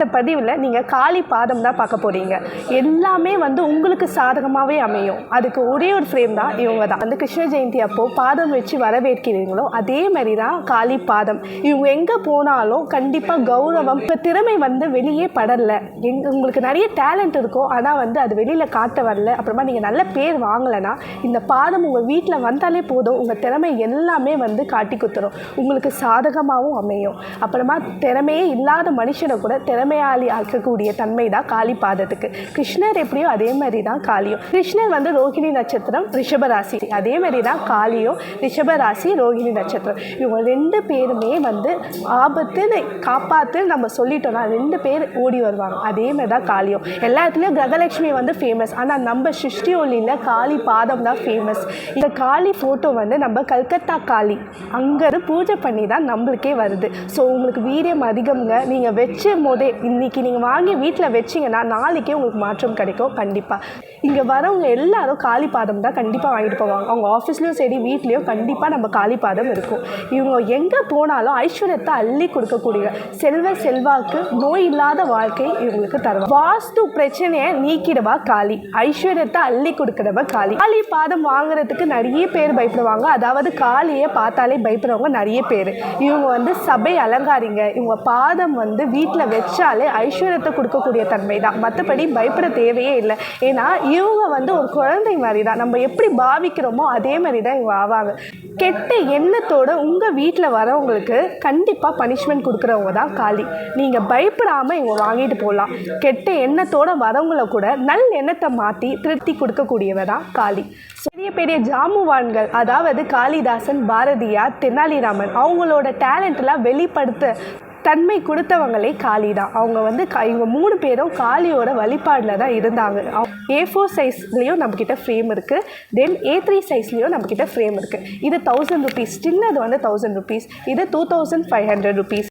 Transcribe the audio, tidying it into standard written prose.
இந்த பதிவில் நீங்கள் காளி பாதம் தான் பார்க்க போகிறீங்க. எல்லாமே வந்து உங்களுக்கு சாதகமாகவே அமையும். அதுக்கு ஒரே ஒரு ஃப்ரேம் தான் இவங்க தான். வந்து கிருஷ்ண ஜெயந்தி அப்போது பாதம் வச்சு வரவேற்கிறீங்களோ அதே மாதிரி தான் காளி பாதம். இவங்க எங்கே போனாலும் கண்டிப்பாக கௌரவம். இப்போ திறமை வந்து வெளியே படலை. உங்களுக்கு நிறைய டேலண்ட் இருக்கும், ஆனால் வந்து அது வெளியில் காட்ட வரல, அப்புறமா நீங்கள் நல்ல பேர் வாங்கலைன்னா இந்த பாதம் உங்கள் வீட்டில் வந்தாலே போதும், உங்கள் திறமை எல்லாமே வந்து காட்டி குத்துரும். உங்களுக்கு சாதகமாகவும் அமையும். அப்புறமா திறமையே இல்லாத மனுஷனை கூட திறமையாளி ஆக்கக்கூடிய தன்மை தான் காளி பாதத்துக்கு. கிருஷ்ணர் எப்படியோ அதே மாதிரி தான் காளியும். கிருஷ்ணர் வந்து ரோகிணி நட்சத்திரம், ரிஷபராசி. அதே மாதிரி தான் காளியும் ரிஷபராசி, ரோகிணி நட்சத்திரம். இவங்க 2 பேருமே வந்து ஆபத்துன்னு காப்பாற்று நம்ம சொல்லிட்டோம்னா 2 பேர் ஓடி வருவாங்க. அதே மாதிரி தான் காளியும். எல்லா இடத்துலையும் கிரகலட்சுமி வந்து ஃபேமஸ், ஆனால் நம்ம சிருஷ்டி ஒளியில் காளி பாதம் தான் ஃபேமஸ். இந்த காளி ஃபோட்டோ வந்து நம்ம கல்கத்தா காளி அங்கே பூஜை பண்ணி தான் நம்மளுக்கே வருது. ஸோ உங்களுக்கு வீரியம் அதிகம்ங்க. நீங்கள் வச்சும் போதே இன்றைக்கி நீங்கள் வாங்கி வீட்டில் வச்சிங்கன்னா நாளைக்கே உங்களுக்கு மாற்றம் கிடைக்கும். கண்டிப்பாக இங்கே வரவங்க எல்லாரும் காளி பாதம் தான் கண்டிப்பாக வாங்கிட்டு போவாங்க. அவங்க ஆஃபீஸ்லேயும் சரி வீட்லேயும் கண்டிப்பாக நம்ம காளி பாதம் இருக்கும். இவங்க எங்கே போனாலும் ஐஸ்வர்யத்தை அள்ளி கொடுக்கக்கூடிய செல்வாக்கு, நோய் இல்லாத வாழ்க்கை இவங்களுக்கு தருவாங்க. வாஸ்து பிரச்சனையை நீக்கிடவா காளி, ஐஸ்வர்யத்தை அள்ளி கொடுக்கிறவ காளி. காளி பாதம் வாங்குறதுக்கு நிறைய பேர் பயப்படுவாங்க. அதாவது காளியை பார்த்தாலே பயப்படுறவங்க நிறைய பேர். இவங்க வந்து சபை அலங்காரிங்க. இவங்க பாதம் வந்து வீட்டில் வச்சாலே ஐஸ்வர்யத்தை கொடுக்கக்கூடிய தன்மை தான். மற்றபடி பயப்பட தேவையே இல்லை. ஏன்னா இவங்க வந்து ஒரு குழந்தை மாதிரி தான். நம்ம எப்படி பாவிக்கிறோமோ அதே மாதிரி தான் இவங்க ஆவாங்க. கெட்ட எண்ணத்தோடு உங்கள் வீட்டில் வரவங்களுக்கு கண்டிப்பாக பனிஷ்மெண்ட் கொடுக்குறவங்க தான் காளி. நீங்கள் பயப்படாமல் இவங்க வாங்கிட்டு போகலாம். கெட்ட எண்ணத்தோடு வரவங்கள கூட நல்ல எண்ணத்தை மாற்றி திருப்தி கொடுக்கக்கூடியவ தான் காளி. பெரிய பெரிய ஜாமுவான்கள், அதாவது காளிதாசன், பாரதியார், தெனாலிராமன், அவங்களோட டேலண்ட்லாம் வெளிப்படுத்த தன்மை கொடுத்தவங்களே காளி தான். அவங்க வந்து இவங்க 3 பேரும் காளியோட வழிபாடில் தான் இருந்தாங்க. A4 சைஸ்லேயும் நம்மக்கிட்ட ஃப்ரேம் இருக்குது. தென் A3 சைஸ்லேயும் நம்மக்கிட்ட ஃப்ரேம் இருக்குது. இது 1000 rupees. சின்னது வந்து 1000 rupees. இது 2500 rupees.